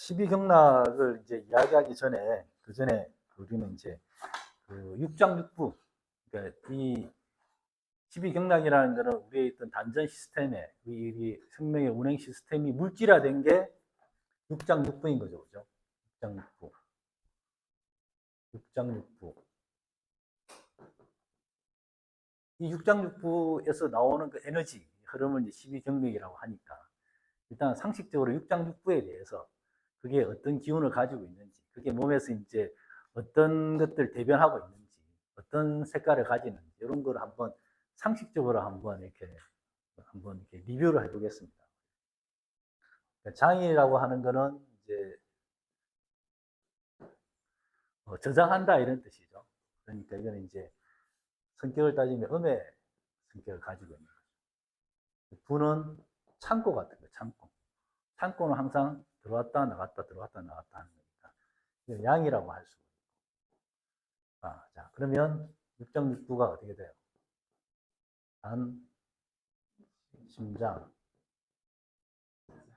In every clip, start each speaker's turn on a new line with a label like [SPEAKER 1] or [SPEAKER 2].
[SPEAKER 1] 십이경락을 이제 이야기하기 전에 그 전에 우리는 이제 그 육장육부, 그러니까 이 십이경락이라는 거는 우리의 어떤 단전 시스템에 우리 생명의 운행 시스템이 물질화된 게 육장육부인 거죠, 그죠? 육장육부, 육장육부. 이 육장육부에서 나오는 그 에너지 흐름을 이제 십이경락이라고 하니까 일단 상식적으로 육장육부에 대해서 그게 어떤 기운을 가지고 있는지, 그게 몸에서 이제 어떤 것들 대변하고 있는지, 어떤 색깔을 가지는지 이런 걸 한번 상식적으로 한번 이렇게 리뷰를 해보겠습니다. 장이라고 하는 거는 이제 저장한다 이런 뜻이죠. 그러니까 이거는 이제 성격을 따지면 음의 성격을 가지고 있는 거죠. 부는 창고 같은 거, 창고. 창고는 항상 들어왔다 나갔다 들어왔다 나갔다 하는 거니까 양이라고 할 수. 자, 그러면 6.6부가 어떻게 돼요? 간, 심장,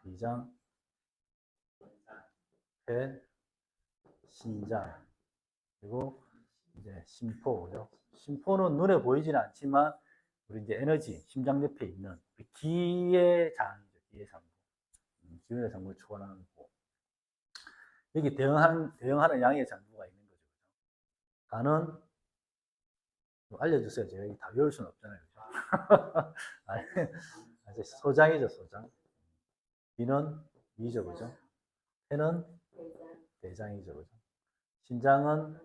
[SPEAKER 1] 비장, 폐, 신장, 그리고 이제 심포죠. 심포는 눈에 보이지는 않지만 우리 이제 에너지, 심장 옆에 있는 기의 장이죠. 기의 장부. 기의 장부를 초월하는 거. 여기 대응하는 양의 장부가 있는 거죠. 간은 알려주세요. 제가 여기 다 외울 수는 없잖아요. 소장이죠, 소장. 비는 위죠, 그죠? 폐는 대장이죠, 그죠? 신장은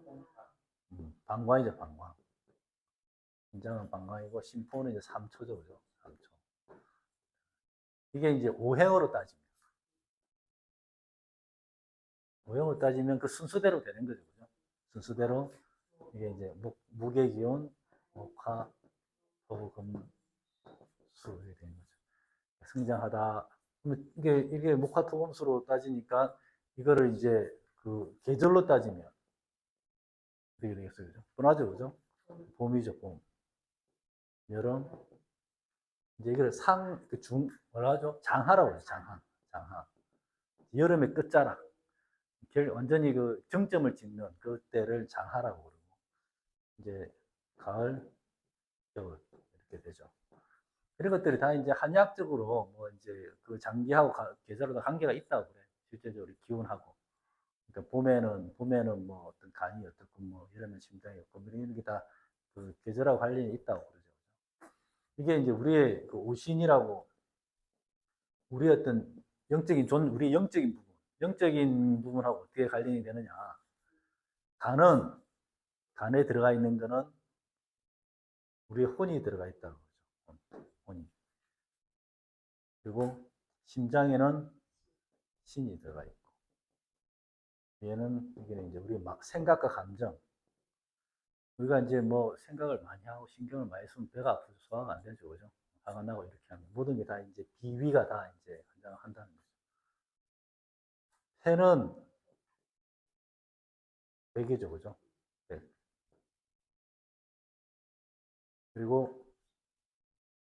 [SPEAKER 1] 방광이죠, 방광. 신장은 방광이고, 심포는 이제 3초죠, 그죠? 3초. 이게 이제 오행으로 따지면. 오행으로 따지면 그 순서대로 되는 거죠, 그죠? 순서대로. 이게 이제 목의 기운, 목화, 토, 금, 수, 이렇게 되는 거죠. 성장하다. 이게 목화, 토, 금수로 따지니까 이거를 이제 그 계절로 따지면 어떻게 되겠어요, 그죠? 뻔하죠, 그죠? 봄이죠, 봄. 여름, 이제 이걸 뭐라 하죠? 장하라고 해요, 장하. 장하. 여름의 끝자락. 완전히 그 정점을 찍는 그때를 장하라고 그러고, 이제 가을, 겨울, 이렇게 되죠. 이런 것들이 다 이제 한의학적으로 뭐 이제 그 장기하고 계절하고 관계가 있다고 그래. 실제적으로 기운하고. 그러니까 봄에는 뭐 어떤 간이 어떻고 뭐 여름에 심장이 없고 뭐 이런 게 다 그 계절하고 관련이 있다고 그러죠. 이게 이제 우리의 그 오신이라고 우리 어떤 우리 영적인 부분하고 어떻게 관련이 되느냐. 간에 들어가 있는 거는 우리의 혼이 들어가 있다고 그러죠. 혼이. 그리고 심장에는 신이 들어가 있고. 이게 이제 우리 막 생각과 감정. 우리가 이제 뭐 생각을 많이 하고 신경을 많이 쓰면 배가 아프죠. 소화가 안 되죠. 그죠? 화가 나고 이렇게 하면 모든 게 다 이제 비위가 다 이제 한다는 거죠. 폐는 백이죠. 그죠? 백. 그리고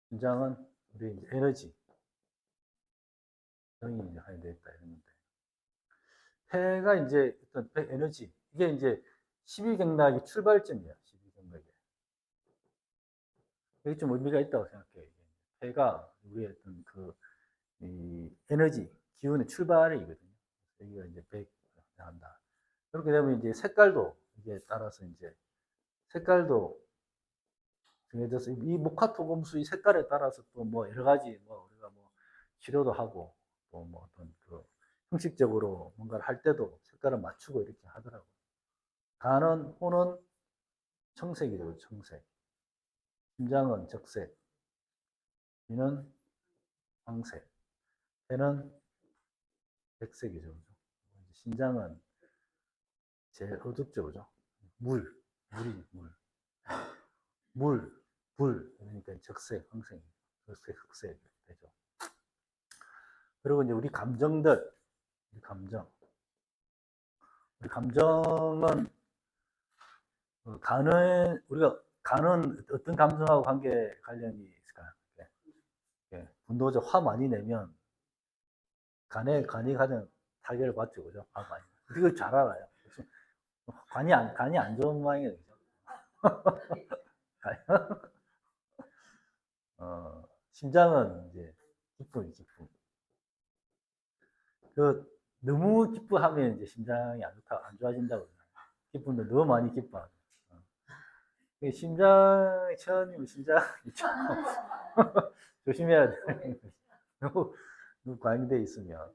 [SPEAKER 1] 심장은 우리 이제 에너지. 영이 이제 하게 되어 있다. 이랬는데. 폐가 이제 어떤 에너지. 이게 이제 12경락의 출발점이야. 12경락에. 여기 좀 의미가 있다고 생각해요. 폐가 우리의 어떤 이 에너지, 기운의 출발이거든요. 여기가 이제 100 한다. 그렇게 되면 이제 색깔도 이게 따라서 이제 색깔도 정해져서 이 목화토금수 이 색깔에 따라서 또 뭐 여러 가지 뭐 우리가 뭐 치료도 하고 또 뭐 어떤 그 형식적으로 뭔가를 할 때도 색깔을 맞추고 이렇게 하더라고요. 간은 호는 청색이죠, 청색. 심장은 적색. 비는 황색. 폐는 백색이죠, 그죠? 신장은 제일 어둡죠, 그죠? 물이 물. 불. 그러니까 적색, 황색, 적색, 흑색 되죠. 그리고 이제 우리 감정들, 우리 감정은 간은 어떤 감정하고 관련이 있을까요? 분노죠. 화 많이 내면 간이 가장 타격을 받죠, 그죠? 아, 많이. 이걸 잘 알아요. 그래서 간이 안 좋은 모양이에요, 그죠? 심장은 이제 기쁨. 그 너무 기뻐하면 이제 심장이 안 좋아진다고 그러잖아요. 기쁨도 너무 많이 기뻐하면. 심장 천이면 심장이 좀 조심해야 돼. 너무 과잉돼 있으면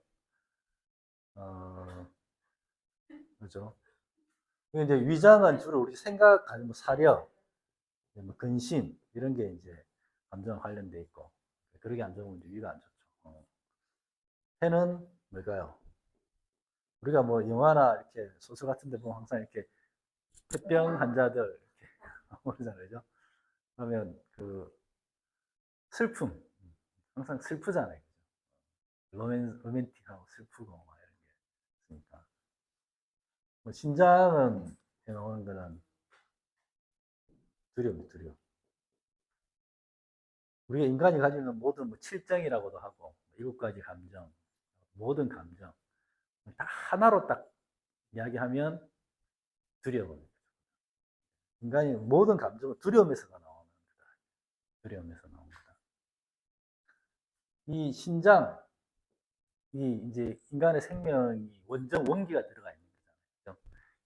[SPEAKER 1] 그죠? 이제 위장은 주로 우리 생각하는 뭐 사력, 뭐 근심 이런 게 이제 감정 관련돼 있고 그러게 안 좋으면 이제 위가 안 좋죠. 폐는 뭘까요? 우리가 뭐 영화나 이렇게 소설 같은 데 보면 항상 이렇게 폐병 환자들 이렇게 그러잖아요. 그러면 그 슬픔 항상 슬프잖아요. 로맨틱하고 슬프고 막 이런 게 있으니까. 뭐 심장은 해놓은 거는 두려움. 우리가 인간이 가지는 모든 뭐 칠정이라고도 하고 일곱 가지 감정, 모든 감정 다 하나로 딱 이야기하면 두려움입니다. 인간이 모든 감정은 두려움에서가 나오는 거다. 두려움에서 나온 거다. 이 심장, 이 이제 인간의 생명이 원기가 들어가 있는 거잖아요.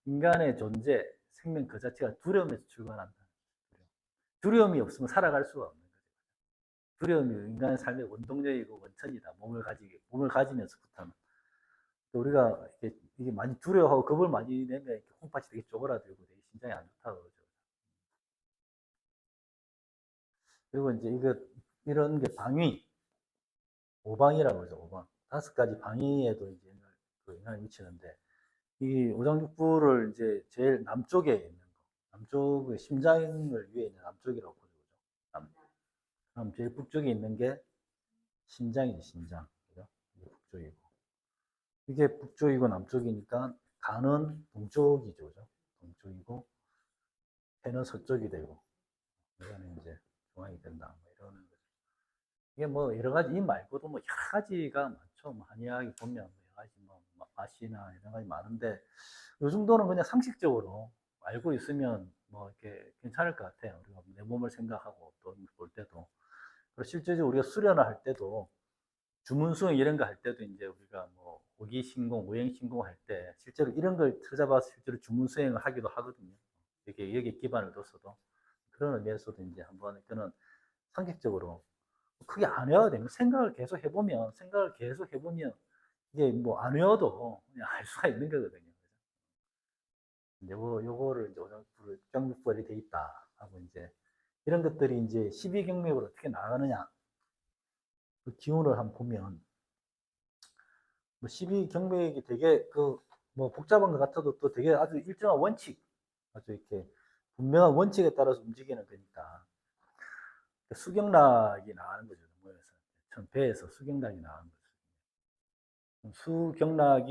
[SPEAKER 1] 인간의 존재, 생명 그 자체가 두려움에서 출발한다. 두려움이 없으면 살아갈 수가 없는 거죠. 두려움이 인간의 삶의 원동력이고 원천이다. 몸을 가지면서부터는. 또 우리가 이게 많이 두려워하고 겁을 많이 내면 콩팥이 되게 쪼그라들고 되게 심장이 안 좋다고 그러죠. 그리고 이제 이런 게 방위, 오방이라고 그러죠. 오방. 5가지 방위에도 이제 영향을 미치는데 이 오장육부를 이제 제일 남쪽에 있는 거, 남쪽의 심장을 위에 있는 남쪽이라고 보죠. 그럼 제일 북쪽에 있는 게 심장이지, 심장. 그죠? 이게 북쪽이고. 이게 북쪽이고 남쪽이니까 간은 동쪽이죠. 그죠? 동쪽이고, 폐는 서쪽이 되고, 이거는 이제 중앙이 된다. 뭐 이러는 거죠. 이게 뭐 여러 가지, 이 말고도 뭐 여러 가지가 많죠. 뭐 한의학이 보면 여러 가지 뭐 맛이나 이런 가지 많은데, 요 정도는 그냥 상식적으로 알고 있으면 뭐 이렇게 괜찮을 것 같아요. 우리가 내 몸을 생각하고 또 볼 때도. 그리고 실제적으로 우리가 수련을 할 때도 주문수행 이런 거 할 때도 이제 우리가 뭐 오기신공, 오행신공 할 때 실제로 이런 걸 찾아봐서 실제로 주문수행을 하기도 하거든요. 이게 여기에 기반을 뒀어도 그런 의미에서도 이제 한번 그는 상식적으로 크게 안 외워야 됩니다. 생각을 계속 해보면 이게 뭐 안 외워도 그냥 알 수가 있는 거거든요. 이제 요거를 이제 오장육부에 돼 있다 하고 이제 이런 것들이 이제 12경맥으로 어떻게 나가느냐 그 기운을 한번 보면 뭐 12경맥이 되게 그 뭐 복잡한 것 같아도 또 되게 아주 일정한 원칙 아주 이렇게 분명한 원칙에 따라서 움직이는 거니까 수경락이 나가는 거죠. 모여서 배에서 수경락이 나가는 거죠. 수음경락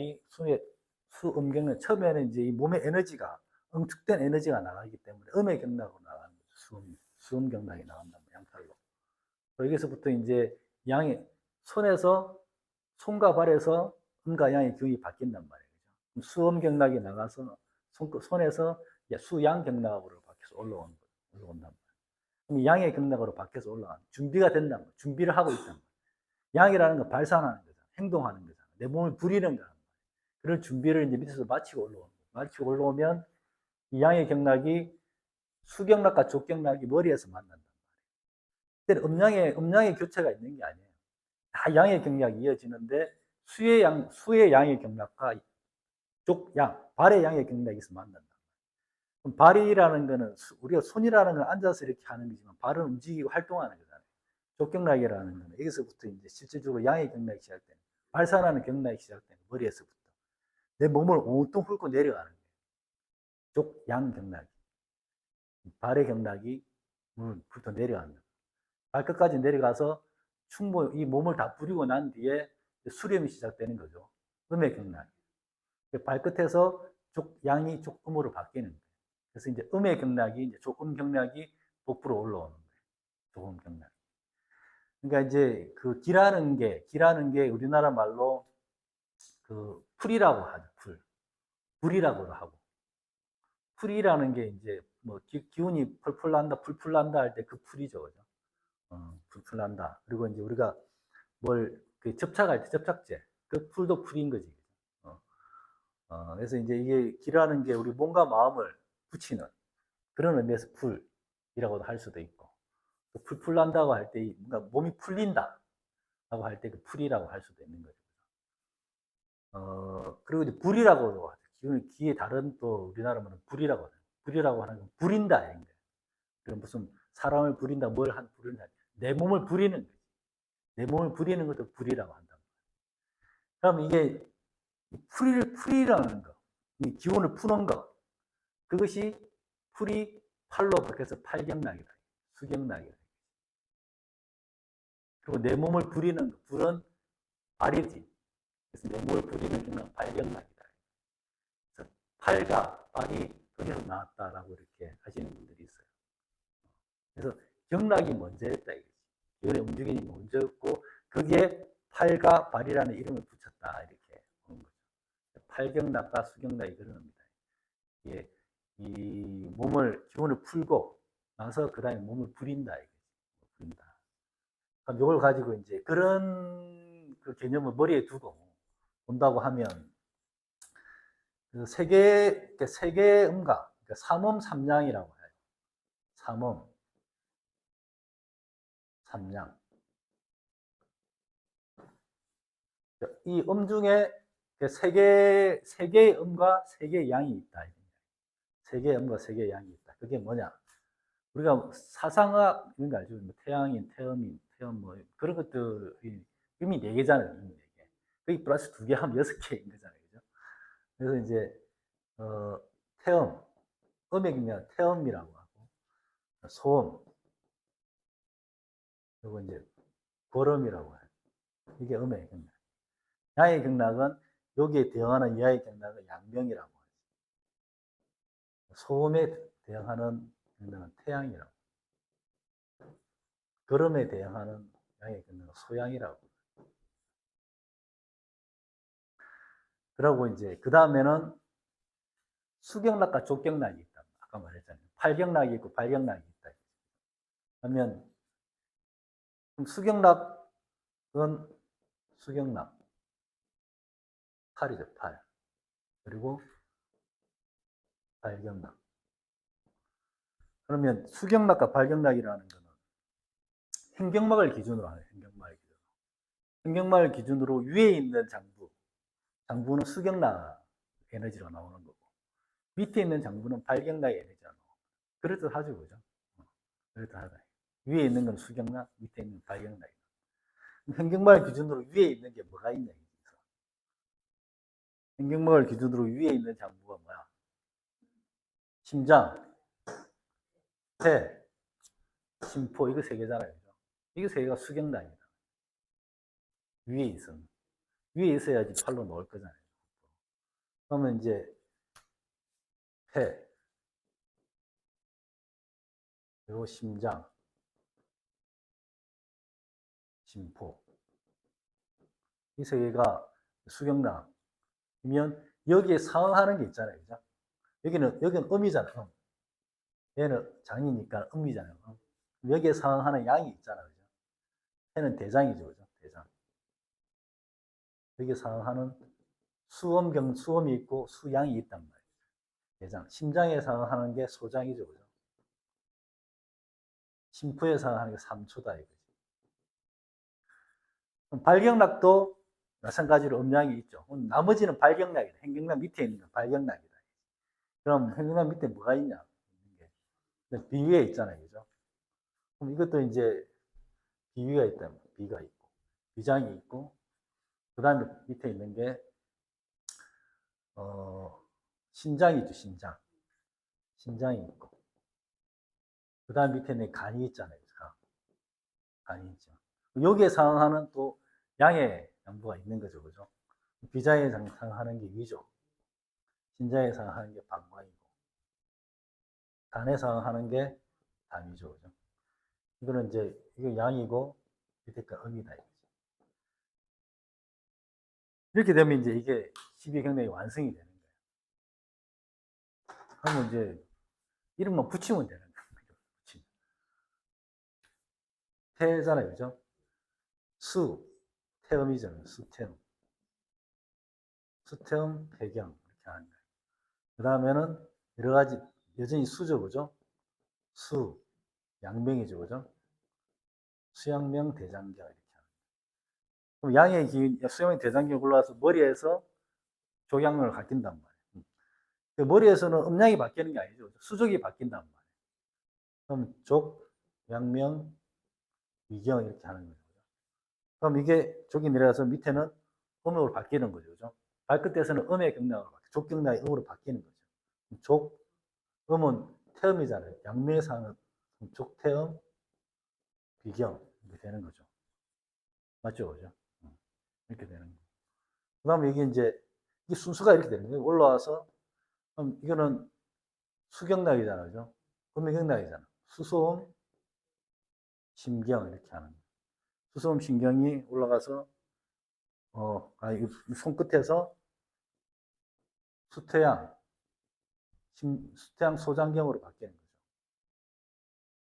[SPEAKER 1] 처음에는 이제 이 몸의 에너지가 응축된 에너지가 나가기 때문에 음의 경락으로 나가는 거죠. 수음경락이 나간다. 양팔로. 여기서부터 이제 손과 발에서 음과 양의 기운이 바뀐단 말이에요. 수음경락이 나가서 손에서 수양경락으로 바뀌어서 올라온단 말이에요. 그럼 양의 경락으로 바뀌어서 준비가 된단 말이에요. 준비를 하고 있단 말이에요. 양이라는 건 발산하는 거잖아. 행동하는 거잖아. 내 몸을 부리는 거야. 그런 준비를 이제 밑에서 마치고 올라오면 이 양의 경락이 수경락과 족경락이 머리에서 만난단 말이에요. 음양의 교체가 있는 게 아니에요. 다 양의 경락이 이어지는데 수의 양의 경락과 발의 양의 경락이 있어 만난다. 그럼 발이라는 거는 우리가 손이라는 건 앉아서 이렇게 하는 거지만 발은 움직이고 활동하는 거잖아요. 족경락이라는 거는 여기서부터 이제 실질적으로 양의 경락이 시작되는 발산하는 경락이 시작되는 머리에서부터 내 몸을 온통 훑고 내려가는 거예요. 양 경락이 발의 경락이 훑어 내려간다. 발끝까지 내려가서 충분히 이 몸을 다 부리고 난 뒤에 수렴이 시작되는 거죠. 음의 경락. 발끝에서 양이 족음으로 바뀌는 거예요. 그래서 이제 음의 경락이 이제 조금 경락이 복부로 올라오는 거예요. 조금 경락. 그러니까 이제 그 기라는 게 우리나라 말로 그 그 풀이라고 하죠. 불이라고도 하고. 풀이라는 게 이제 뭐 기운이 펄펄 난다, 풀풀 난다 할 때 그 풀이죠. 그죠? 풀풀 난다. 그리고 이제 우리가 그 접착할 때 접착제. 그 풀도 풀인 거지. 그래서 이제 이게 기라는 게 우리 몸과 마음을 붙이는 그런 의미에서 풀이라고도 할 수도 있고, 또 풀풀 난다고 할 때 뭔가 몸이 풀린다 라고 할 때 그 풀이라고 할 수도 있는 거죠. 그리고 이제 불이라고도 하죠. 기의 다른 또 우리나라 말은 불이라고 하죠. 불이라고 하는 건 부린다 이런 거예요. 그럼 무슨 사람을 부린다, 부린다. 내 몸을 부리는 거지. 내 몸을 부리는 것도 불이라고 한다. 그럼 이게 풀이라는 거, 이 기운을 푸는 거, 그것이 풀이 팔로 바뀌어서 팔경락이다. 수경락이다. 그리고 내 몸을 부리는 거, 불은 발이지. 그래서 내 몸을 부리는 경락, 발경락이다. 그래서 팔과 발이 거기서 나왔다라고 이렇게 하시는 분들이 있어요. 그래서 경락이 먼저였다 이거지. 기운의 움직임이 먼저였고 거기에 팔과 발이라는 이름을 붙였다 이렇게 보는 거죠. 팔경락과 수경락이 그런 겁니다. 예, 이 몸을 기운을 풀고 나서 그 다음에 몸을 부린다 이거지. 부린다. 그럼 이걸 가지고 이제 그런 그 개념을 머리에 두고 본다고 하면 그 세계 음각, 그러니까 삼음 삼양이라고 해요. 삼음 삼양. 이 음 중에 세 개의 음과 세 개의 양이 있다. 세 개의 음과 세 개의 양이 있다. 그게 뭐냐? 우리가 사상학 이런 거 알죠? 뭐 태양인, 태음인, 태음 뭐 그런 것들이 음이 네 개잖아요. 음이 네 개. 거기 플러스 두 개 하면 6개인 거잖아요. 그죠? 그래서 이제 태음, 음액이면 태음이라고 하고 소음, 그리고 이제 고름이라고 해요. 이게 음의 경락. 양의 경락은 여기에 대응하는 이하의 경락은 양명이라고 해요. 소음에 대응하는 경락은 태양이라고. 걸음에 대응하는 양의 경락은 소양이라고. 그러고 이제 그 다음에는 수경락과 족경락이 있다. 아까 말했잖아요. 팔경락이 있고 발경락이 있다. 그러면 수경락은 수경락 팔이죠. 팔. 그리고 발경락. 그러면 수경락과 발경락이라는 거는 행경막을 기준으로 하는 행경막을 기준으로. 행경막을 기준으로 위에 있는 장부는 수경락 에너지로 나오는 거고 밑에 있는 장부는 발경락 에너지로 나오는 거고. 그렇듯 하죠, 그죠? 그렇듯 하다. 위에 있는 건 수경락, 밑에 있는 발경락. 행경막을 기준으로 위에 있는 게 뭐가 있냐? 행경막을 기준으로 위에 있는 장부가 뭐야? 심장, 폐, 심포 이거 세 개잖아요. 그죠? 이거 세 개가 수경락이다. 위에 있어. 위에 있어야지 팔로 넣을 거잖아요. 그러면 이제 폐, 그리고 심장, 심포 이 세 개가 수경락이면 여기에 상응하는 게 있잖아요. 그죠? 여기는 음이잖아요. 얘는 장이니까 음이잖아요. 여기에 상응하는 양이 있잖아요. 그죠? 얘는 대장이죠. 그죠? 대장. 여기에 상응하는 수음이 있고 수양이 있단 말이에요. 대장. 심장에 상응하는 게 소장이죠. 그죠? 심포에 상응하는 게 삼초다. 이거지. 그럼 발경락도 마찬가지로 음양이 있죠. 나머지는 발경락이다. 행경락 밑에 있는 건 발경락이다. 그럼 행경락 밑에 뭐가 있냐? 비위에 있잖아요. 그죠? 그럼 이것도 이제 비위가 있다면 비가 있고 비장이 있고 그 다음에 밑에 있는 게 신장이죠. 신장이 있고 그 다음 밑에 있는 간이 있잖아요. 간이 있죠. 여기에 상응하는 또 양의 양부가 있는 거죠. 그죠? 비장에 상응하는 게 위죠. 신장에 상응하는 게 방광이고 간에 상응하는 게 담이죠. 그죠? 이거는 이제 이거 양이고 밑에 거 음이다. 이렇게 되면 이제 이게 12경락이 완성이 되는 거예요. 그러면 이제 이름만 붙이면 되는 거예요. 태잖아요, 그죠? 수, 태음이잖아요. 수태음. 수태음, 배경 이렇게 하는 거예요. 그 다음에는 여러 가지 여전히 수죠, 그죠? 수, 양명이죠, 그죠? 수양명, 대장경 이렇게 하는 거예요. 그럼 양의 기운, 수양명, 대장경 올라와서 머리에서 족양명을 바뀐단 말이에요. 그 머리에서는 음양이 바뀌는 게 아니죠. 수족이 바뀐단 말이에요. 그럼 족, 양명, 위경 이렇게 하는 거죠. 그럼 이게 족이 내려가서 밑에는 음으로 바뀌는 거죠. 그죠? 발끝에서는 음의 경락으로 바뀌고 족경락이 음으로 바뀌는 거죠. 족, 음은 태음이잖아요. 양명상은 족태음, 비경 이렇게 되는 거죠. 맞죠? 그죠? 이렇게 되는 거예요. 그 다음에 이게 이제 이 순서가 이렇게 되는 거예요. 올라와서 그럼 이거는 수경락이잖아요. 그죠? 음의경락이잖아. 수소음, 심경 이렇게 하는 거예요. 수소음, 심경이 올라가서 손끝에서 수태양, 수태양 소장경으로 바뀌는 거죠.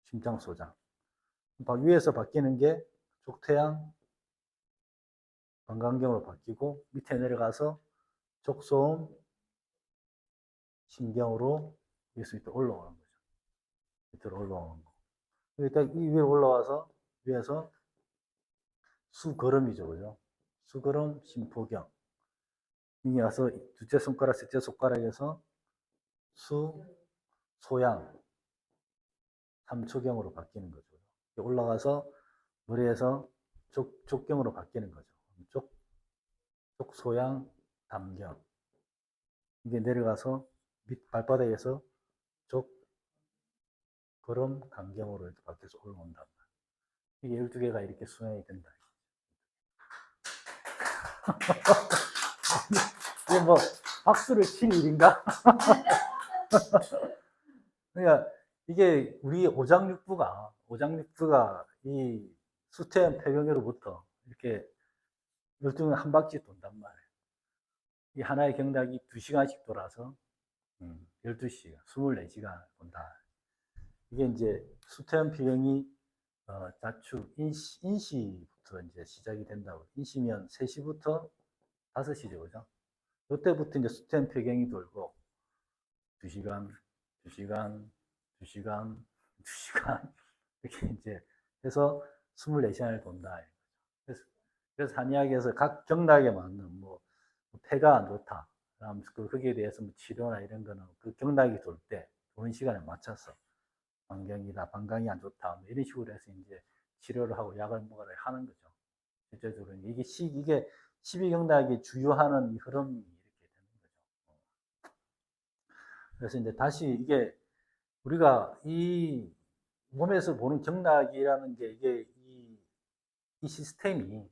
[SPEAKER 1] 심장 소장. 위에서 바뀌는 게 족태양 방광경으로 바뀌고 밑에 내려가서 족소음 신경으로 위에서 밑에 올라오는 거죠. 밑으로 올라오는 거. 일단 이 위에 올라와서 위에서 수거름이죠, 그죠? 수거름 심포경. 이게 와서 둘째 손가락, 셋째 손가락에서 소양 삼초경으로 바뀌는 거죠. 올라가서 머리에서 족경으로 바뀌는 거죠. 족소양 담경. 이게 내려가서 밑 발바닥에서 족걸음 강경으로 이렇게 바뀌어서 올라온단 말이에요. 이게 12개가 이렇게 수행이 된다. 이게 뭐 박수를 칠 일인가? 그러니까 이게 우리 오장육부가 이 수태현 폐경으로부터 이렇게 12개 한 바퀴 돈단 말이에요. 이 하나의 경락이 2시간씩 돌아서 12시간, 24시간 돈다. 이게 이제 수태현 폐경이 자축 인시부터 이제 시작이 된다고. 인시면 3시부터 5시죠, 그죠? 이때부터 이제 수태현 폐경이 돌고 2시간, 2시간, 2시간, 2시간 이렇게 이제 해서 24시간을 돈다. 그래서 한의학에서 각 경락에 맞는 뭐 폐가 안 좋다. 거기에 대해서 뭐 치료나 이런 거는 그 경락이 돌 때 도는 시간에 맞춰서 방경이다, 방광이 안 좋다, 뭐 이런 식으로 해서 이제 치료를 하고 약을 먹으라 하는 거죠. 실제적으로 이게 12경락이 주요하는 이 흐름이 이렇게 되는 거죠. 그래서 이제 다시 이게 우리가 이 몸에서 보는 경락이라는 게 이게 이 시스템이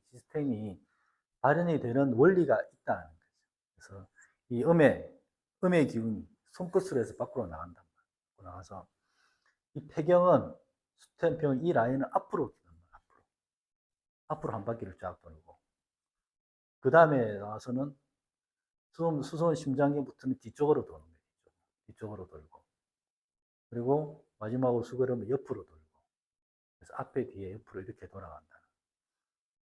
[SPEAKER 1] 발현이 되는 원리가 있다는 거죠. 그래서 이 음의 기운이 손끝으로 해서 밖으로 나간단 말이에요. 나가서 이 폐경은 수태현병은 이 라인을 앞으로 앞으로 한 바퀴를 쫙 돌고 그 다음에 나와서는 수소원 심장경부터는 뒤쪽으로 도는 거예요. 뒤쪽으로 돌고 그리고 마지막으로 수그러면 옆으로 돌고 그래서 앞에 뒤에 옆으로 이렇게 돌아간다.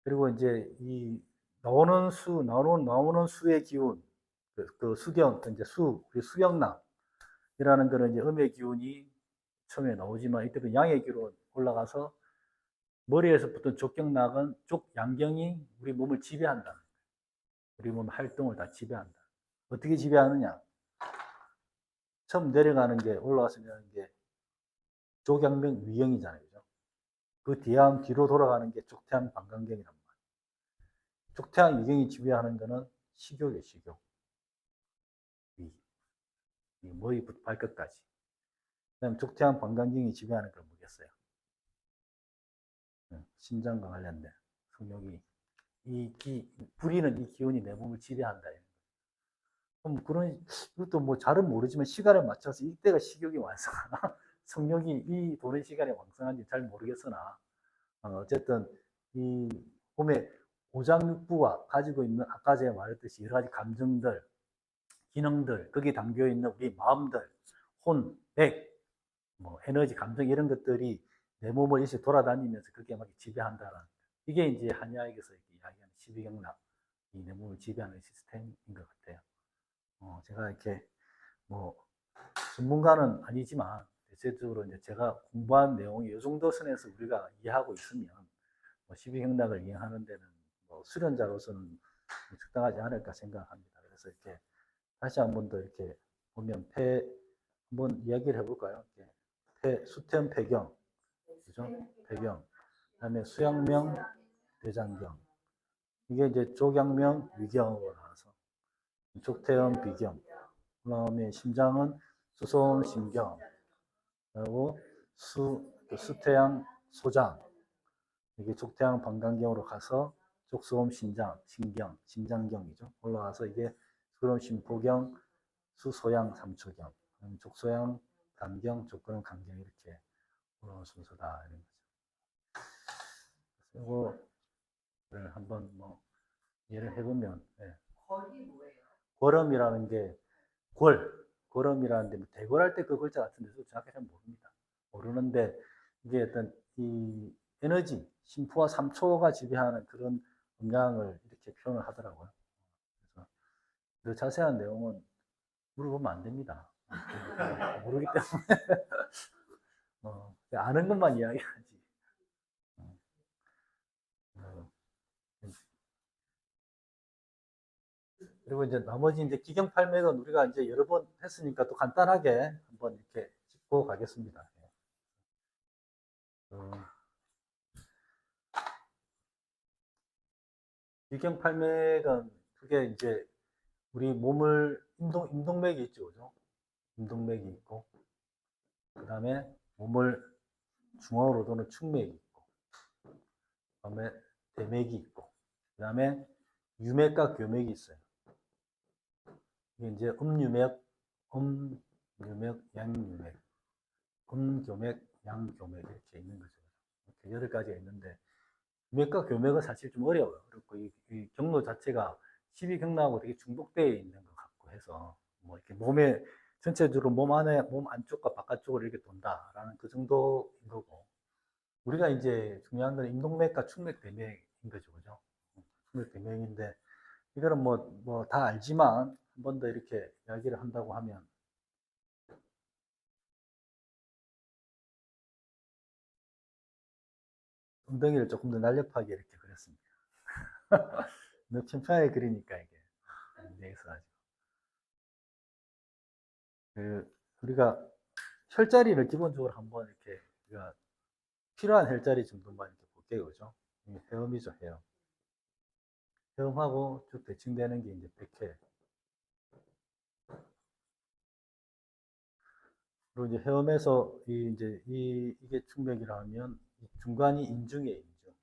[SPEAKER 1] 그리고 이제 이 나오는 수의 기운, 그 수경, 이제 수경락이라는 거는 이제 음의 기운이 처음에 나오지만 이때 양의 기운 올라가서 머리에서부터 족경락은 양경이 우리 몸을 지배한다. 우리 몸 활동을 다 지배한다. 어떻게 지배하느냐? 처음 내려가는 게 올라와서 내려가는 게 족양명 위경이잖아요. 그죠? 그 뒤로 돌아가는 게 족태양 방광경이란 말이에요. 족태양 위경이 지배하는 거는 식욕이에요, 식욕. 머리부터 발끝까지. 그다음 족태양 방광경이 지배하는 건 뭐겠어요? 신장과 관련된 성욕이 부리는 이 기운이 내 몸을 지배한다. 그럼 이것도 뭐 잘은 모르지만 시간을 맞춰서 이때가 식욕이 왕성하나 성욕이 이 도는 시간이 왕성한지 잘 모르겠으나 어쨌든 이 몸에 오장육부가 가지고 있는 아까 제가 말했듯이 여러 가지 감정들, 기능들, 거기에 담겨 있는 우리 마음들, 혼, 맥, 뭐 에너지, 감정 이런 것들이 내 몸을 일시 돌아다니면서 그게 막 지배한다라는 이게 이제 한의학에서 이야기하는 십이경락, 이 내 몸을 지배하는 시스템인 것 같아요. 제가 이렇게 뭐 전문가는 아니지만 대체적으로 이제 제가 공부한 내용이 이 정도 선에서 우리가 이해하고 있으면 뭐 십이경락을 이해하는 데는 뭐 수련자로서는 적당하지 않을까 생각합니다. 그래서 이렇게 다시 한 번 더 이렇게 보면 폐 한번 이야기를 해볼까요? 폐 수태음 폐경, 그죠? 폐경. 그다음에 수양명 대장경. 이게 이제 족양명 위경으로 나와서 족태음 비경. 그다음에 심장은 수소음 심경. 그리고 수태양 소장. 이게 족태양 방광경으로 가서 족소음 신장, 신경, 심장경이죠. 올라와서 이게 수소음 심포경, 수소양 삼초경, 족소양 간경, 족근음 간경 이렇게 올라오는 순서다 이런 거죠. 이거를 한번 뭐 예를 해보면, 예. 골음이라는 게 골음이라는 데 대골할 때 그 글자 같은데 정확히 잘 모릅니다. 모르는데 이게 어떤 이 에너지, 심포와 삼초가 지배하는 그런 음량을 이렇게 표현을 하더라고요. 그래서 그 자세한 내용은 물어보면 안 됩니다. 모르기 때문에 아는 것만 이야기하지. 그리고 이제 나머지 이제 기경팔맥은 우리가 이제 여러 번 했으니까 또 간단하게 한번 이렇게 짚고 가겠습니다. 기경팔맥은 그게 이제 우리 몸을 임동맥이 있죠, 그죠? 임동맥이 있고, 그 다음에 몸을 중앙으로 도는 축맥이 있고, 그 다음에 대맥이 있고, 그 다음에 유맥과 교맥이 있어요. 이게 이제 음유맥, 양유맥, 음교맥, 양교맥 이렇게 있는 거죠. 이렇게 여러 가지가 있는데 유맥과 교맥은 사실 좀 어려워요. 그렇고 이 경로 자체가 12경락하고 되게 중독되어 있는 것 같고 해서 뭐 이렇게 몸에 전체적으로 몸 안에 몸 안쪽과 바깥쪽으로 이렇게 돈다라는 그 정도인 거고 우리가 이제 중요한 건 임동맥과 축맥 대맥인 거죠, 그죠? 축맥 대맥인데 이거는 뭐 다 알지만 한 번 더 이렇게 이야기를 한다고 하면 엉덩이를 조금 더 날렵하게 이렇게 그렸습니다. 너무 편편하게 그리니까 이게 여기서 아주 우리가 혈자리를 기본적으로 한번 이렇게 우리가 필요한 혈자리 정도만 이렇게 볼게요, 그죠? 해음이죠, 해음. 해음하고 쭉 대칭되는 게 이제 백회. 그리고 이제 해음에서 이게 중맥이라면 중간이 인중이에요, 인중.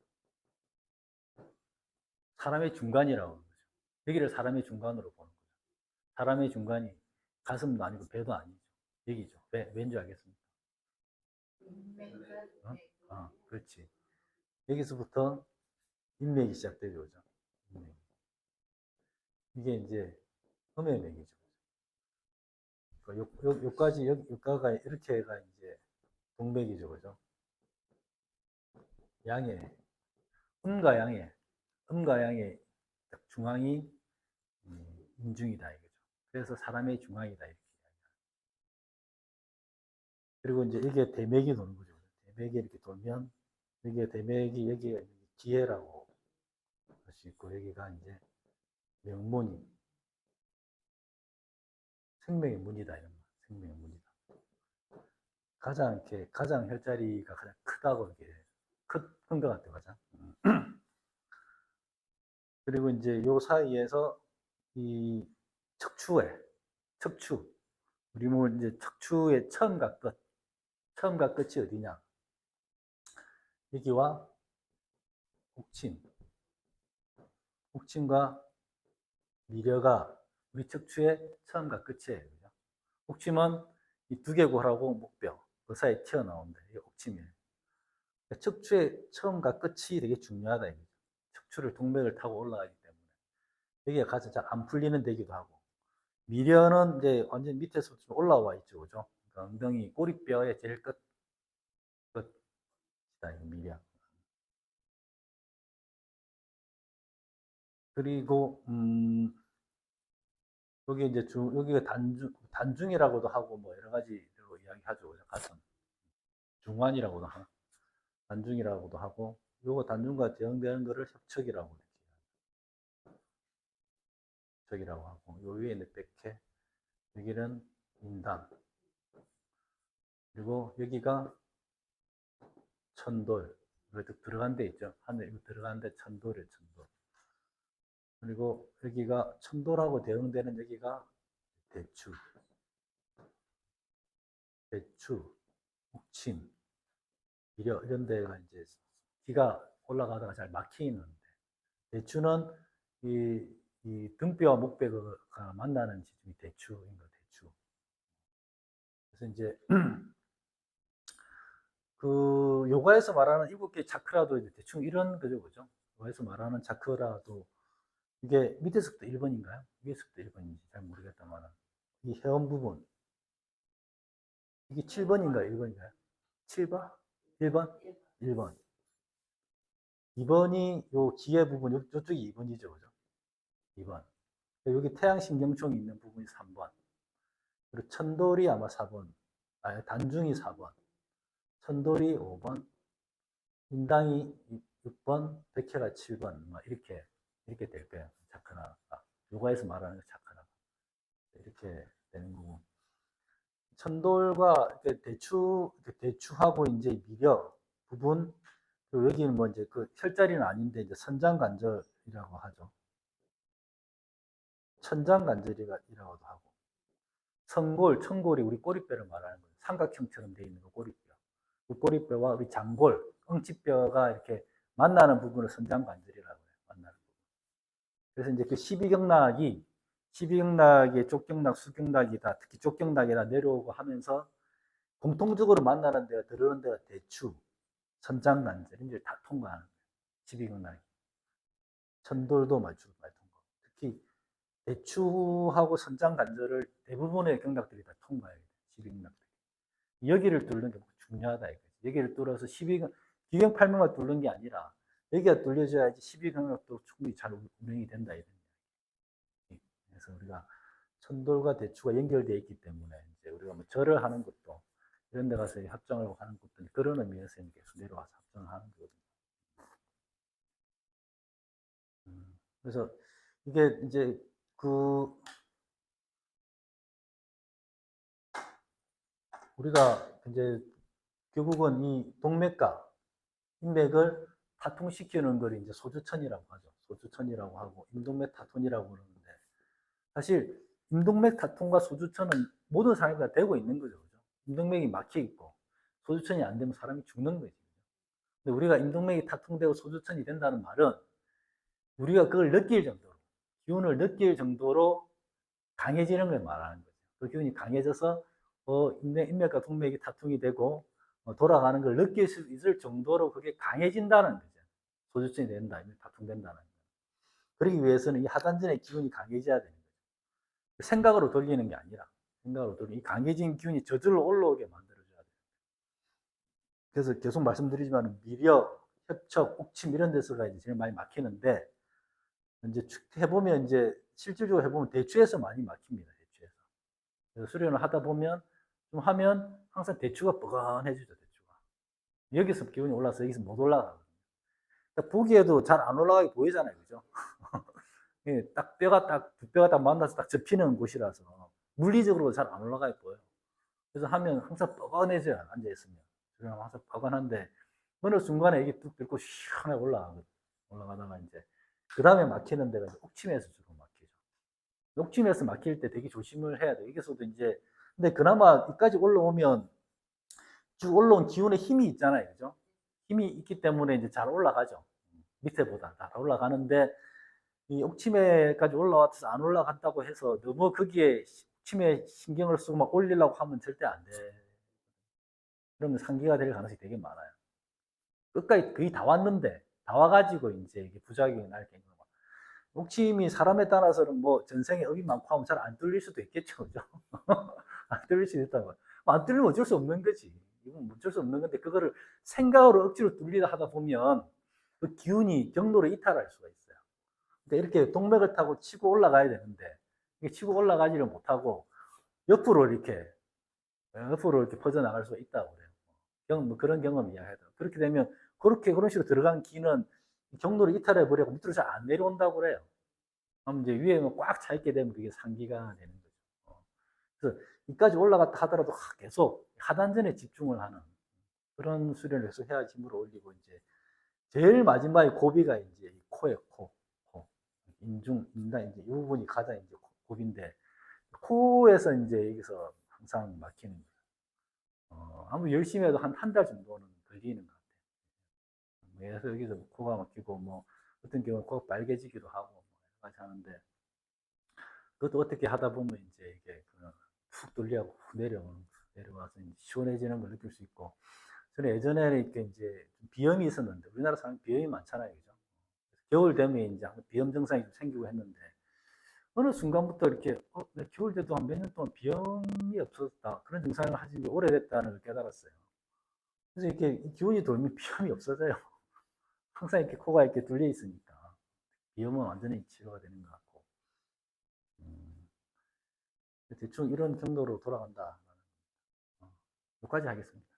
[SPEAKER 1] 사람의 중간이라고 하는 거죠. 여기를 사람의 중간으로 보는 거죠. 사람의 중간이 가슴도 아니고 배도 아니죠. 여기죠. 왠지 알겠습니까? 그렇지. 여기서부터 인맥이 시작되죠, 그죠? 인맥. 이게 이제 음의 맥이죠. 여기까지, 여기가 이렇게가 이제 동맥이죠, 그죠? 양의, 음과 양의 중앙이 인중이다, 이거죠. 그래서 사람의 중앙이다, 이렇게. 그리고 이제 이게 대맥이 도는 거죠. 대맥이 이렇게 돌면, 여기에 대맥이, 여기가 기회라고 할 수 있고, 여기가 이제 명문이, 생명의 문이다, 이런 말. 생명의 문이다. 가장 혈자리가 가장 크다고 이렇게 큰 것 같아요, 가장. 그리고 이제 요 사이에서 이 척추, 우리 몸 이제 척추의 처음과 끝이 어디냐? 여기와 옥침과 미려가 우리 척추의 처음과 끝이에요. 옥침은 이 두개골하고 목뼈 그 사이에 튀어나온다. 이게 옥침이에요. 척추의 처음과 끝이 되게 중요하다. 이거죠. 척추를 동맥을 타고 올라가기 때문에 여기가 가장 잘 안 풀리는 데기도 하고, 미련은 이제 완전 밑에서 좀 올라와 있죠, 그죠? 그러니까 엉덩이 꼬리뼈의 제일 끝이다, 미련. 그리고 여기 이제 여기가 단중이라고도 하고 뭐 여러 가지로 이야기하죠, 그죠? 가슴 중환이라고도 하고 단중이라고도 하고, 요거 단중과 대응되는 거를 협척이라고 협척이라고 하고, 요 위에 있는 백회, 여기는 인당, 그리고 여기가 천돌, 이거 들어간 데 있죠. 하늘 이거 들어간 데 천돌이에요, 천돌. 그리고 여기가 천돌하고 대응되는 여기가 대추, 옥침, 비려 이런 데가 이제 기가 올라가다가 잘 막히는데, 대추는 이 등뼈와 목뼈가 만나는 지점이 대추인 거, 대추. 그래서 이제 그 요가에서 말하는 7개 차크라도 이제 대충 이런 거죠, 그죠? 요가에서 말하는 차크라도 이게 밑에서부터 1번인가요? 위에서부터 1번인지 잘 모르겠다만, 이 회원 부분 이게 7번인가요? 1번인가요? 7번? 1번? 1번. 2번이 요 기의 부분, 요쪽이 2번이죠, 그죠? 2번. 여기 태양신경총이 있는 부분이 3번. 그리고 천돌이 아마 4번. 단중이 4번. 천돌이 5번. 인당이 6번. 백회가 7번. 이렇게 될 거예요. 차크나가. 요가에서 말하는 차크나. 이렇게 되는 거고. 천돌과 대추하고 이제 미려 부분, 그리고 여기는 뭐 이제 그 혈자리는 아닌데 이제 선장관절이라고 하죠. 천장관절이라고도 하고, 청골이 우리 꼬리뼈를 말하는 거예요. 삼각형처럼 되어 있는 거 꼬리뼈. 그 꼬리뼈와 우리 장골, 엉치뼈가 이렇게 만나는 부분을 선장관절이라고 해요. 만나는 부분. 그래서 이제 그 12경락의 쪽경락, 수경락이다, 특히 쪽경락이다 내려오고 하면서 공통적으로 만나는 데가, 들어오는 데가 대추, 선장관절, 이제 다 통과하는 거예요. 12경락이. 천돌도 말투 통과. 특히 대추하고 선장관절을 대부분의 경락들이 다 통과해야 돼요. 12경락들이. 여기를 뚫는 게 중요하다. 여기를 뚫어서 12기경팔명만 뚫는 게 아니라 여기가 뚫려져야지 12경락도 충분히 잘 운영이 된다. 그래서 우리가 천돌과 대추가 연결되어 있기 때문에 이제 우리가 뭐 절을 하는 것도 이런 데 가서 합정을 하는 것도 그런 의미에서 계속 내려와서 합정을 하는 거거든요. 그래서 이게 이제 우리가 이제 결국은 이 동맥과 인맥을 타통시키는 걸 이제 소주천이라고 하죠. 소주천이라고 하고 임동맥 타통이라고 그러는데, 사실 임동맥 타통과 소주천은 모든 사람이 다 되고 있는 거죠. 그죠? 임동맥이 막혀 있고 소주천이 안 되면 사람이 죽는 거지. 근데 우리가 임동맥이 타통되고 소주천이 된다는 말은 우리가 그걸 느낄 정도로, 기운을 느낄 정도로 강해지는 걸 말하는 거죠. 그 기운이 강해져서 인맥과 동맥이 타통이 되고 돌아가는 걸 느낄 수 있을 정도로 그게 강해진다는 거죠. 소주천이 된다, 타통된다는 거죠. 그러기 위해서는 이 하단전의 기운이 강해져야 되는 거죠. 생각으로 돌리는 게 아니라, 이 강해진 기운이 저절로 올라오게 만들어줘야 돼요. 그래서 계속 말씀드리지만 미려, 협척, 옥침 이런 데서가 이제 제일 많이 막히는데, 이제 해보면 이제 실질적으로 해보면 대추에서 많이 막힙니다. 대추에서. 그래서 수련을 하다 보면 좀 하면 항상 대추가 뻐근해지죠. 대추가. 여기서 기운이 올라서 여기서 못 올라가거든요. 그러니까 보기에도 잘 안 올라가게 보이잖아요. 그죠? 딱 두 뼈가 딱 만나서 딱 접히는 곳이라서 물리적으로 잘 안 올라가게 보여요. 그래서 하면 항상 뻐근해져요. 앉아있으면. 그냥 항상 뻐근한데 어느 순간에 이게 뚝 뚫고 시원하게 올라가다가 이제 그 다음에 막히는 데가 옥침에서 주로 막히죠. 옥침에서 막힐 때 되게 조심을 해야 돼요. 여기서도 이제 근데 그나마 여기까지 올라오면 쭉 올라온 기운의 힘이 있잖아요. 그죠? 힘이 있기 때문에 이제 잘 올라가죠. 밑에보다 잘 올라가는데 이 옥침에까지 올라와서 안 올라간다고 해서 너무 거기에 옥침에 신경을 쓰고 막 올리려고 하면 절대 안 돼. 그러면 상기가 될 가능성이 되게 많아요. 끝까지 거의 다 나와가지고 이제 이게 부작용이 날 경우가 많아요. 옥침이 사람에 따라서는 뭐 전생에 업이 많고 하면 잘 안 뚫릴 수도 있겠죠, 그죠? 안 뚫릴 수도 있다고. 안 뚫리면 어쩔 수 없는 거지. 이건 어쩔 수 없는 건데, 그거를 생각으로 억지로 뚫리다 하다 보면 그 기운이 경로로 이탈할 수가 있어요. 그러니까 이렇게 동맥을 타고 치고 올라가야 되는데, 이게 치고 올라가지를 못하고 옆으로 이렇게 퍼져나갈 수가 있다고 그래요. 뭐 그런 경험 이야기하더라고요. 그렇게 되면, 그런 식으로 들어간 기는 경로를 이탈해 버리고 밑으로 잘 안 내려온다고 그래요. 그럼 이제 위에 꽉 차 있게 되면 그게 상기가 되는 거죠. 그래서 이까지 올라갔다 하더라도 계속 하단전에 집중을 하는 그런 수련을 계속 해야지 힘을 올리고, 이제 제일 마지막에 고비가 이제 코에 코, 인단 이제 이 부분이 가장 이제 고비인데, 코에서 이제 여기서 항상 막히는 거예요. 아무 열심히 해도 한 달 정도는 걸리는 것 같아요. 그래서 여기서 코가 막히고, 뭐 어떤 경우는 코가 빨개지기도 하고 뭐 여러 가지 하는데, 그것도 어떻게 하다 보면 이제 이게 푹 뚫려고 내려와서 이제 시원해지는 걸 느낄 수 있고. 저는 예전에는 이렇게 이제 비염이 있었는데, 우리나라 사람 비염이 많잖아요, 그죠? 겨울 되면 이제 비염 증상이 좀 생기고 했는데, 어느 순간부터 이렇게 겨울 때도 한 몇 년 동안 비염이 없었다, 그런 증상을 가지고 오래됐다는 걸 깨달았어요. 그래서 이렇게 기운이 돌면 비염이 없어져요. 항상 이렇게 코가 이렇게 뚫려 있으니까 비염은 완전히 치료가 되는 것 같고. 음, 대충 이런 경로로 돌아간다. 여기까지 하겠습니다.